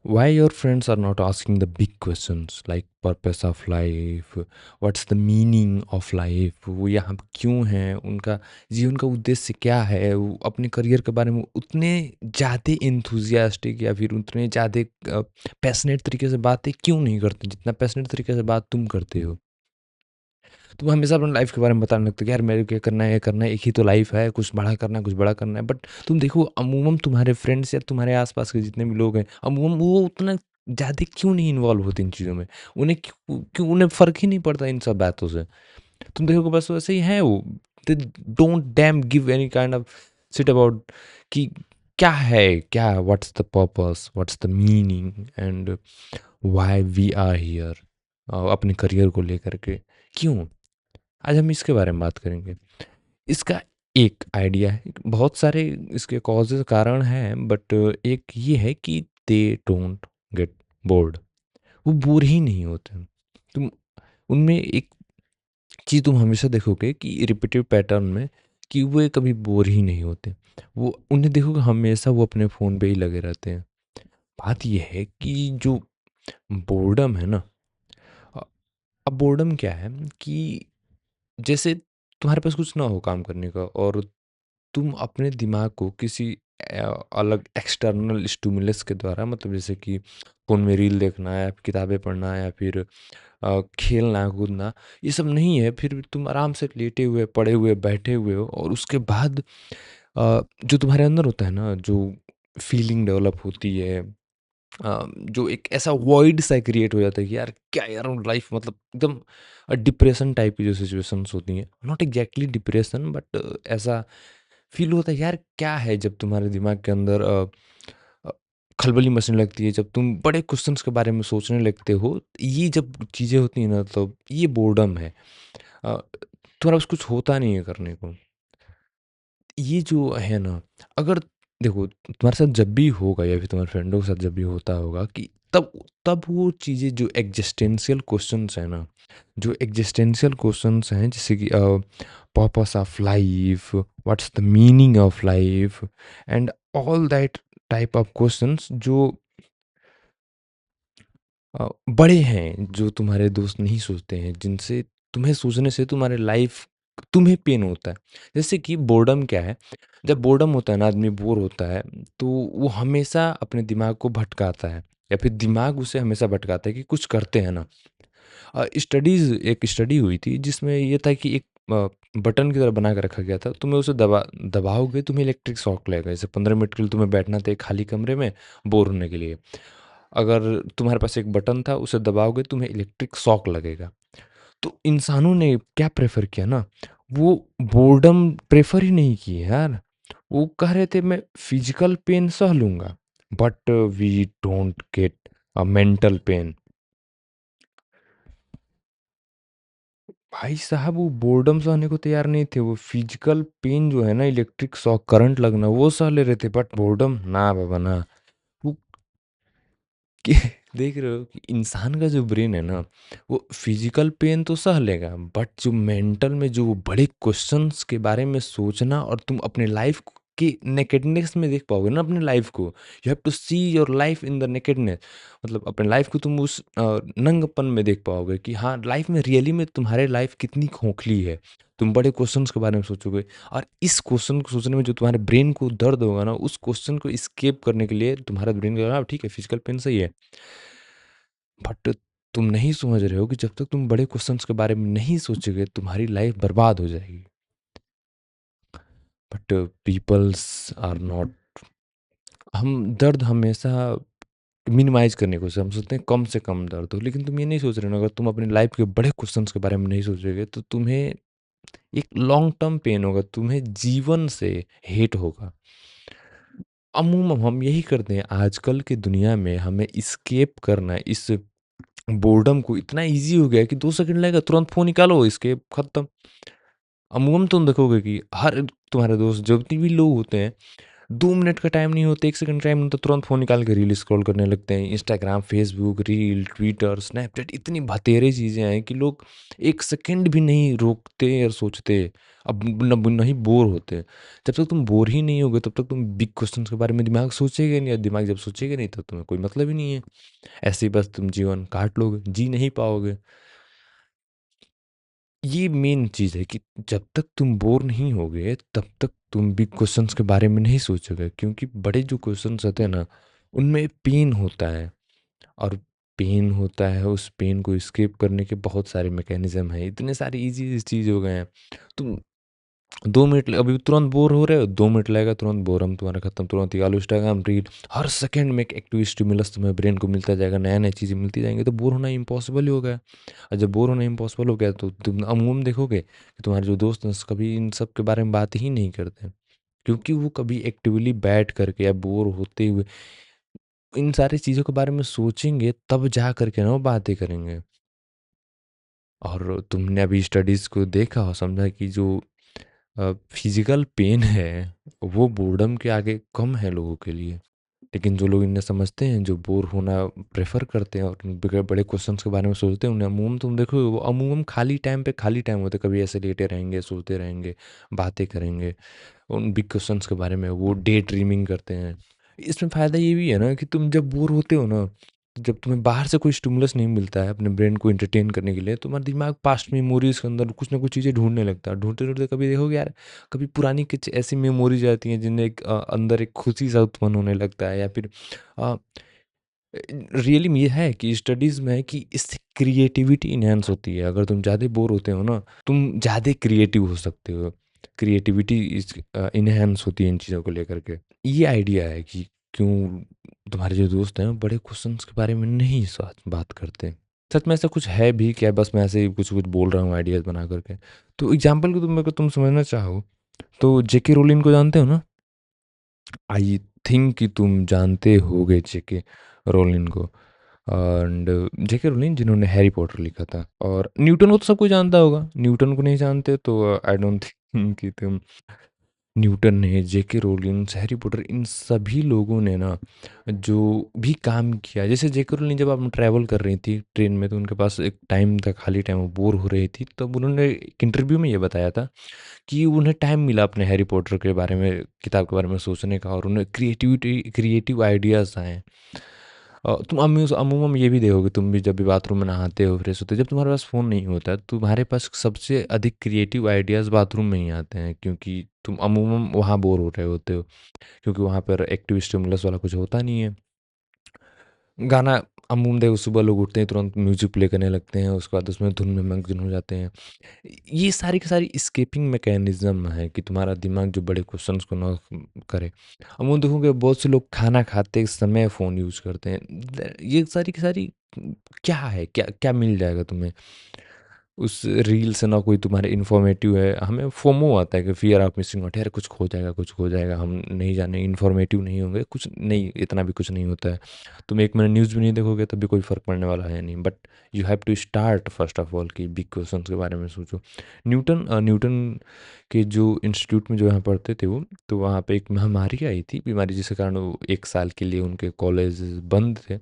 Why your friends are not asking the big questions like purpose of life, what's the meaning of life, वो यहाँ पे क्यों हैं, उनका जीवन का उद्देश्य क्या है, वो अपने करियर के बारे में उतने ज़्यादा एंथुसियास्टिक या फिर उतने ज़्यादा पैशनेट तरीके से बातें क्यों नहीं करते जितना पैशनेट तरीके से बात तुम करते हो। तुम हमेशा अपनी लाइफ के बारे में बताने लगते हो कि यार मेरे को ये करना है, ये करना है, एक ही तो लाइफ है, कुछ बड़ा करना है, कुछ बड़ा करना है। बट तुम देखो अमूमन तुम्हारे फ्रेंड्स या तुम्हारे आस-पास के जितने भी लोग हैं, अमूमन वो उतना ज़्यादा क्यों नहीं इन्वॉल्व होते इन चीज़ों में? उन्हें क्यों क्यों उन्हें फ़र्क ही नहीं पड़ता इन सब बातों से। तुम देखोगे बस वैसे ही हैं वो। They don't damn give any kind of shit about कि क्या है, क्या what's the purpose, what's the meaning and why we are here अपने करियर को लेकर के। क्यों? आज हम इसके बारे में बात करेंगे। इसका एक आइडिया है, बहुत सारे इसके कॉजेज़ कारण हैं बट एक ये है कि दे डोंट गेट बोर्ड। वो बोर ही नहीं होते। तुम उनमें एक चीज़ तुम हमेशा देखोगे कि रिपीटेड पैटर्न में कि वे कभी बोर ही नहीं होते। वो उन्हें देखोगे हमेशा वो अपने फ़ोन पे ही लगे रहते हैं। बात ये है कि जो बोर्डम है ना, अ, अब बोर्डम क्या है कि जैसे तुम्हारे पास कुछ ना हो काम करने का और तुम अपने दिमाग को किसी अलग एक्सटर्नल स्टिमुलस के द्वारा मतलब जैसे कि फ़ोन में रील देखना या किताबें पढ़ना या फिर खेलना कूदना ये सब नहीं है। फिर भी तुम आराम से लेटे हुए पड़े हुए बैठे हुए हो और उसके बाद जो तुम्हारे अंदर होता है ना जो फीलिंग डेवलप होती है, जो एक ऐसा वॉइड सा क्रिएट हो जाता है कि यार क्या यार लाइफ मतलब एकदम डिप्रेशन टाइप की जो सिचुएशंस होती हैं, नॉट एग्जैक्टली डिप्रेशन बट ऐसा फील होता है यार क्या है जब तुम्हारे दिमाग के अंदर अ, खलबली मचने लगती है, जब तुम बड़े क्वेश्चंस के बारे में सोचने लगते हो, ये जब चीज़ें होती हैं ना तो ये बोर्डम है। तुम्हारा बस कुछ होता नहीं है करने को। ये जो है ना, अगर देखो तुम्हारे साथ जब भी होगा या फिर तुम्हारे फ्रेंडों के साथ जब भी होता होगा कि तब तब वो चीज़ें जो एग्जिस्टेंशियल क्वेश्चंस हैं ना, जो एग्जिस्टेंशियल क्वेश्चंस हैं जैसे कि purpose of life, what's the meaning of life and all that type of questions जो बड़े हैं, जो तुम्हारे दोस्त नहीं सोचते हैं, जिनसे तुम्हें सोचने से तुम्हारे लाइफ तुम्हें पेन होता है। जैसे कि बोर्डम क्या है, जब बोर्डम होता है ना, आदमी बोर होता है, तो वो हमेशा अपने दिमाग को भटकाता है या फिर दिमाग उसे हमेशा भटकाता है कि कुछ करते हैं ना। एक स्टडी हुई थी जिसमें ये था कि एक बटन की तरह बना के रखा गया था, तुम्हें उसे दबाओगे तुम्हें इलेक्ट्रिक शॉक लगेगा। जैसे 15 मिनट के लिए तुम्हें बैठना था एक खाली कमरे में बोर होने के लिए। अगर तुम्हारे पास एक बटन था उसे दबाओगे तुम्हें इलेक्ट्रिक शॉक लगेगा। तो इंसानों ने क्या प्रेफर किया ना, वो बोर्डम प्रेफर ही नहीं किए यार। वो कह रहे थे मैं फिजिकल पेन सह लूंगा but we don't get a mental pain. भाई साहब वो बोर्डम सहने को तैयार नहीं थे, वो फिजिकल पेन जो है ना, इलेक्ट्रिक शॉक करंट लगना वो सह ले रहे थे बट बोर्डम ना बाबा ना। वो कि देख रहे हो कि इंसान का जो ब्रेन है ना, वो फिजिकल पेन तो सह लेगा बट जो मेंटल में जो वो बड़े क्वेश्चंस के बारे में सोचना और तुम अपने लाइफ की नेकेडनेस में देख पाओगे ना अपने लाइफ को। You have to see your life in the nakedness, मतलब अपने लाइफ को तुम उस नंगपन में देख पाओगे कि हाँ लाइफ में रियली में तुम्हारे लाइफ कितनी खोखली है। तुम बड़े क्वेश्चंस के बारे में सोचोगे और इस क्वेश्चन को सोचने में जो तुम्हारे ब्रेन को दर्द होगा ना, उस क्वेश्चन को एस्केप करने के लिए तुम्हारा ब्रेन कहेगा हाँ ठीक है फिजिकल पेन सही है। बट तुम नहीं समझ रहे हो कि जब तक तुम बड़े क्वेश्चंस के बारे में नहीं सोचोगे तुम्हारी लाइफ बर्बाद हो जाएगी। बट पीपल्स आर नॉट, हम दर्द हमेशा मिनिमाइज करने को हम सोचते हैं कम से कम दर्द हो, लेकिन तुम ये नहीं सोच रहे हो ना, अगर तुम अपनी लाइफ के बड़े क्वेश्चंस के बारे में नहीं सोचोगे तो तुम्हें एक लॉन्ग टर्म पेन होगा, तुम्हें जीवन से हेट होगा। अमूमन हम यही करते हैं आजकल की दुनिया में, हमें एस्केप करना है इस बोर्डम को, इतना ईज़ी हो गया है कि 2 सेकंड लगेगा तुरंत फ़ोन निकालो एस्केप खत्म। अमूमन तुम देखोगे कि हर तुम्हारे दोस्त जितने भी लोग होते हैं, 2 मिनट का टाइम नहीं होता, 1 सेकंड टाइम नहीं होता, तुरंत फ़ोन निकाल के रील स्क्रॉल करने लगते हैं। Instagram, Facebook, reel, Twitter, Snapchat इतनी भतेरे चीज़ें हैं कि लोग 1 सेकंड भी नहीं रोकते और सोचते। अब नहीं बोर होते। जब तक तुम बोर ही नहीं होगे तब तक तुम बिग क्वेश्चन्स के बारे में दिमाग सोचेगा नहीं, और दिमाग जब सोचेगा नहीं तो तुम्हें कोई मतलब ही नहीं है। ऐसे ही बस तुम जीवन काट लोगे, जी नहीं पाओगे। ये मेन चीज़ है कि जब तक तुम बोर नहीं होगे तब तक तुम बिग क्वेश्चंस के बारे में नहीं सोचोगे, क्योंकि बड़े जो क्वेश्चंस होते हैं ना उनमें पेन होता है। और पेन होता है, उस पेन को एस्केप करने के बहुत सारे मैकेनिज्म हैं, इतने सारे इजी चीज़ हो गए हैं। तुम 2 मिनट अभी तुरंत बोर हो रहे हो, 2 मिनट लगेगा तुरंत बोरडम तुम्हारा खत्म, तुरंत निकालो इंस्टाग्राम रील। हर सेकंड में एक एक्टिव स्टिमुलस तुम्हें ब्रेन को मिलता जाएगा, नया-नया चीज़ें मिलती जाएँगी, तो बोर होना इम्पॉसिबल ही हो गया। और जब बोर होना इम्पॉसिबल हो गया तो तुम अमूमन देखोगे कि तुम्हारे जो दोस्त हैं कभी इन सब के बारे में बात ही नहीं करते। क्योंकि वो कभी एक्टिवली बैठ करके या बोर होते हुए इन सारी चीज़ों के बारे में सोचेंगे तब जा कर के ना वो बातें करेंगे। और तुमने अभी स्टडीज़ को देखा और समझा कि जो फिज़िकल पेन है, वो बोर्डम के आगे कम है लोगों के लिए। लेकिन जो लोग इन्हें समझते हैं, जो बोर होना प्रेफ़र करते हैं और बड़े बड़े क्वेश्चन्स के बारे में सोचते हैं, उन्हें अमूमन तुम देखोगे वो अमूमन खाली टाइम पे खाली टाइम होता है। कभी ऐसे लेटे रहेंगे, सोते रहेंगे, बातें करेंगे। उन बिग क्वेश्चन्स के बारे में वो डे ड्रीमिंग करते हैं। इसमें फ़ायदा ये भी है ना कि तुम जब बोर होते हो ना, जब तुम्हें बाहर से कोई स्टिमुलस नहीं मिलता है अपने ब्रेन को एंटरटेन करने के लिए, तुम्हारा दिमाग पास्ट मेमोरीज़ के अंदर कुछ ना कुछ चीज़ें ढूँढने लगता है। ढूँढते-ढूँढते कभी देखोगे यार, कभी पुरानी कुछ ऐसी मेमोरीज़ आती हैं जिनमें एक अंदर एक खुशी-सा उत्पन्न होने लगता है, या फिर अ, रियली में ये है कि स्टडीज़ में है कि इससे क्रिएटिविटी एनहांस होती है। अगर तुम ज़्यादा बोर होते हो ना, तुम ज़्यादा क्रिएटिव हो सकते हो। क्रिएटिविटी एनहांस होती है इन चीज़ों को लेकर के। ये आइडिया है कि क्यों तुम्हारे जो दोस्त हैं, वो बड़े क्वेश्चंस के बारे में नहीं साथ बात करते। सच में ऐसा कुछ है भी क्या? बस मैं ऐसे ही कुछ-कुछ बोल रहा हूँ आइडियाज़ बना कर के। तो एग्ज़ाम्पल को तुम अगर तुम समझना चाहो, तो जेके रोलिन को जानते हो ना? आई थिंक कि तुम जानते होगे जेके रोलिन को। एंड जेके रोलिन जिन्होंने हैरी पॉटर लिखा था, और न्यूटन को तो सब कोई जानता होगा। न्यूटन को नहीं जानते तो आई डोंट थिंक कि तुम न्यूटन ने, जेके रोलिंस, हैरी पॉटर, इन सभी लोगों ने ना जो भी काम किया, जैसे जेके रोलिंग जब आप ट्रैवल कर रही थी ट्रेन में तो उनके पास एक टाइम था, खाली टाइम, वो बोर हो रही थी, तब उन्होंने एक इंटरव्यू में ये बताया था कि उन्हें टाइम मिला अपने हैरी पॉटर के बारे में, किताब के बारे में सोचने का, और उन्हें क्रिएटिव आइडियाज़ आए। तुम अमूमन ये भी देखोगे, तुम भी जब भी बाथरूम में नहाते हो, फ्रेश होते हो, जब तुम्हारे पास फ़ोन नहीं होता है, तुम्हारे पास सबसे अधिक क्रिएटिव आइडियाज़ बाथरूम में ही आते हैं, क्योंकि तुम अमूमन वहाँ बोर हो रहे होते हो, क्योंकि वहाँ पर एक्टिव स्टिमुलस वाला कुछ होता नहीं है। गाना अमूमन देखो, सुबह लोग उठते हैं तुरंत म्यूज़िक प्ले करने लगते हैं, उसके बाद उसमें धुन में मग्न हो जाते हैं। ये सारी की सारी एस्केपिंग मैकेनिज़्म है कि तुम्हारा दिमाग जो बड़े क्वेश्चंस को ना करे। अमूमन देखोगे बहुत से लोग खाना खाते समय फ़ोन यूज़ करते हैं। ये सारी की सारी क्या है? क्या क्या मिल जाएगा तुम्हें? उस रील से ना कोई तुम्हारे इन्फॉर्मेटिव है, हमें फोमो आता है कि फ़ियर ऑफ मिसिंग आउट, यार कुछ खो जाएगा, कुछ खो जाएगा, हम नहीं जाने, इन्फॉर्मेटिव नहीं होंगे, कुछ नहीं, इतना भी कुछ नहीं होता है। तुम 1 मिनट न्यूज़ भी नहीं देखोगे तब भी कोई फ़र्क पड़ने वाला है नहीं, but you have to start first of all कि बिग क्वेश्चंस के बारे में सोचो। न्यूटन के जो इंस्टीट्यूट में जो यहाँ पढ़ते थे वो, तो वहाँ पे एक महामारी आई थी, बीमारी जिसके कारण वो 1 साल के लिए उनके कॉलेज बंद थे।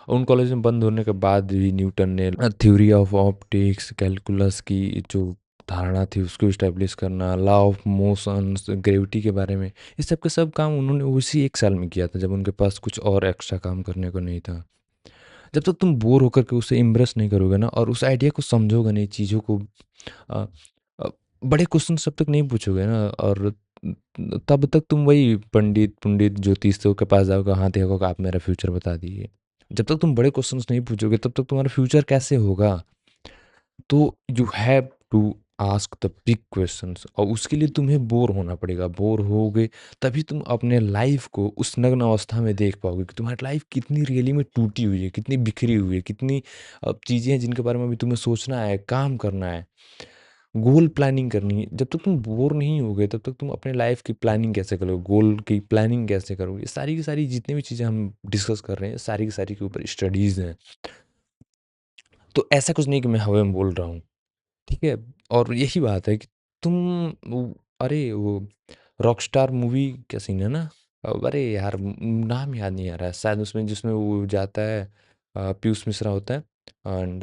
उन कॉलेज में बंद होने के बाद भी न्यूटन ने थ्योरी ऑफ ऑप्टिक्स, कैलकुलस की जो धारणा थी उसको इस्टेब्लिश करना, लॉ ऑफ मोशंस, ग्रेविटी के बारे में, ये सब के सब काम उन्होंने उसी 1 साल में किया था, जब उनके पास कुछ और एक्स्ट्रा काम करने को नहीं था। जब तक तुम बोर होकर के उसे इम्प्रेस नहीं करोगे ना, और उस आइडिया को समझोगे नहीं, चीज़ों को अ अ, बड़े क्वेश्चन तब तक नहीं पूछोगे ना, और तब तक तुम वही पंडित पंडित ज्योतिषियों के पास जाओगे, हाँ देखो आप मेरा फ्यूचर बता दीजिए। जब तक तुम बड़े क्वेश्चंस नहीं पूछोगे तब तक तुम्हारा फ्यूचर कैसे होगा? तो you have to ask the big questions, और उसके लिए तुम्हें बोर होना पड़ेगा। बोर होगे तभी तुम अपने लाइफ को उस नग्न अवस्था में देख पाओगे कि तुम्हारी लाइफ कितनी रियली में टूटी हुई है, कितनी बिखरी हुई है, कितनी चीज़ें हैं जिनके बारे में अभी तुम्हें सोचना है, काम करना है, गोल प्लानिंग करनी है। जब तक तुम बोर नहीं होगे तब तक तुम अपने लाइफ की प्लानिंग कैसे करोगे, गोल की प्लानिंग कैसे करोगे? सारी की सारी जितनी भी चीज़ें हम डिस्कस कर रहे हैं, सारी की सारी के ऊपर स्टडीज़ हैं। तो ऐसा कुछ नहीं कि मैं हवा में बोल रहा हूँ, ठीक है? और यही बात है कि तुम वो, अरे वो रॉकस्टार मूवी का सीन है ना? अरे यार नाम याद नहीं आ रहा है शायद, उसमें जिसमें वो जाता है, पीयूष मिश्रा होता है एंड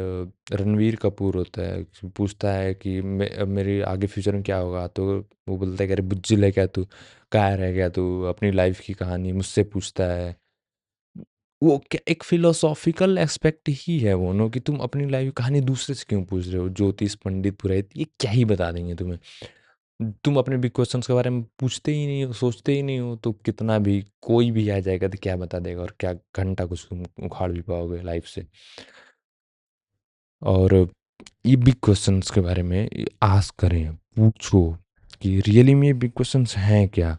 रणवीर कपूर होता है, पूछता है कि मेरे आगे फ्यूचर में क्या होगा, तो वो बोलता है कि अरे बुज्जिल है क्या तू, कहाँ रह गया तू, अपनी लाइफ की कहानी मुझसे पूछता है। वो क्या एक फिलोसॉफिकल एस्पेक्ट ही है वो नो, कि तुम अपनी लाइफ की कहानी दूसरे से क्यों पूछ रहे हो, ज्योतिष पंडित पुरोहित ये क्या ही बता देंगे तुम्हें। तुम अपने बिग क्वेश्चंस के बारे में पूछते ही नहीं हो, सोचते ही नहीं हो, तो कितना भी कोई भी आ जाएगा तो क्या बता देगा, और क्या घंटा कुछ तुम उखाड़ भी पाओगे लाइफ से। और ये बिग क्वेश्चंस के बारे में आस्क करें, पूछो कि रियली में ये बिग क्वेश्चंस हैं क्या,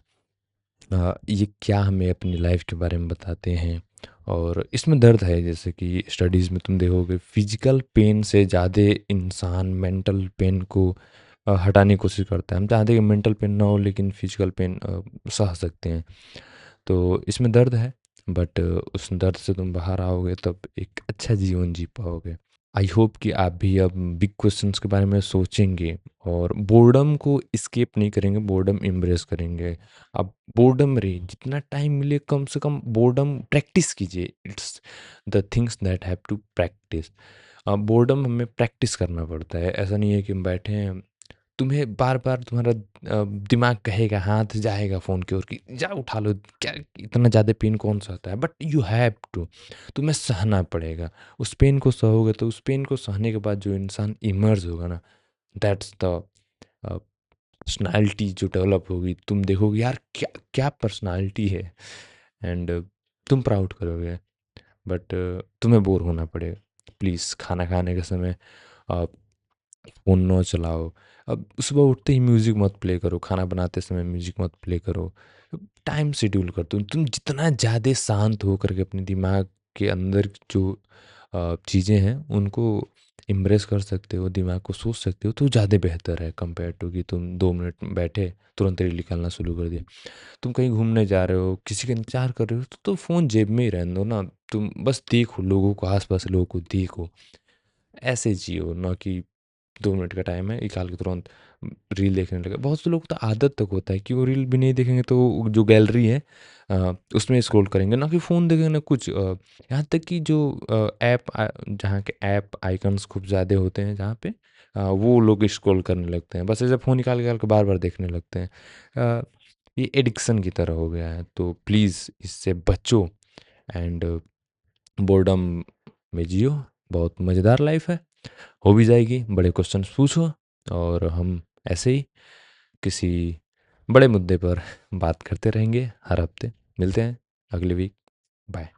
ये क्या हमें अपनी लाइफ के बारे में बताते हैं। और इसमें दर्द है, जैसे कि स्टडीज़ में तुम देखोगे फिजिकल पेन से ज़्यादा इंसान मेंटल पेन को हटाने की कोशिश करता है। हम चाहते हैं कि मेंटल पेन ना हो, लेकिन फिजिकल पेन सह सकते हैं। तो इसमें दर्द है, बट उस दर्द से तुम बाहर आओगे तब एक अच्छा जीवन जी पाओगे। आई होप कि आप भी अब बिग क्वेश्चंस के बारे में सोचेंगे और बोर्डम को स्केप नहीं करेंगे, बोर्डम एम्ब्रेस करेंगे। आप बोर्डम रहे जितना टाइम मिले कम से कम बोर्डम प्रैक्टिस कीजिए, it's the things that have to practice. Boredom हमें प्रैक्टिस करना पड़ता है, ऐसा नहीं है कि हम बैठे हैं, तुम्हें बार बार तुम्हारा दिमाग कहेगा, हाथ जाएगा फ़ोन की ओर कि जा उठा लो, क्या इतना ज़्यादा पेन कौन सा होता है, बट यू हैव टू, तुम्हें सहना पड़ेगा। उस पेन को सहोगे तो उस पेन को सहने के बाद जो इंसान इमर्ज होगा ना, दैट्स द पर्सनालिटी जो डेवलप होगी, तुम देखोगे यार क्या क्या पर्सनालिटी है, एंड तुम प्राउड करोगे। बट तुम्हें बोर होना पड़ेगा। प्लीज़ खाना खाने के समय फ़ोन ना चलाओ। अब सुबह उठते ही म्यूज़िक मत प्ले करो, खाना बनाते समय म्यूज़िक मत प्ले करो। टाइम शेड्यूल कर दो। तुम जितना ज़्यादा शांत हो करके अपने दिमाग के अंदर जो चीज़ें हैं उनको इम्प्रेस कर सकते हो, दिमाग को सोच सकते हो, तो ज़्यादा बेहतर है कंपेयर टू कि तुम 2 मिनट बैठे, तुरंत रील निकालना शुरू कर दिया। तुम कहीं घूमने जा रहे हो, किसी का इंतज़ार कर रहे हो, तो फ़ोन जेब में ही रहने दो ना। तुम बस देखो लोगों को, आस-पास लोगों को देखो। ऐसे जियो, ना कि 2 मिनट का टाइम है, निकाल के तुरंत रील देखने लगे। बहुत से लोग तो आदत तक होता है कि वो रील भी नहीं देखेंगे तो वो जो गैलरी है उसमें स्क्रॉल करेंगे, ना कि फ़ोन देखेंगे ना कुछ। यहाँ तक कि जो जहाँ के ऐप आइकन्स खूब ज़्यादा होते हैं जहाँ पे वो लोग स्क्रॉल करने लगते हैं। बस ऐसे फ़ोन निकाल के बार-बार देखने लगते हैं। अ, ये एडिक्शन की तरह हो गया है, तो प्लीज़ इससे बचो एंड बोर्डम में जियो। बहुत मज़ेदार लाइफ़ है, हो भी जाएगी। बड़े क्वेश्चंस पूछो और हम ऐसे ही किसी बड़े मुद्दे पर बात करते रहेंगे हर हफ्ते। मिलते हैं अगले वीक। बाय।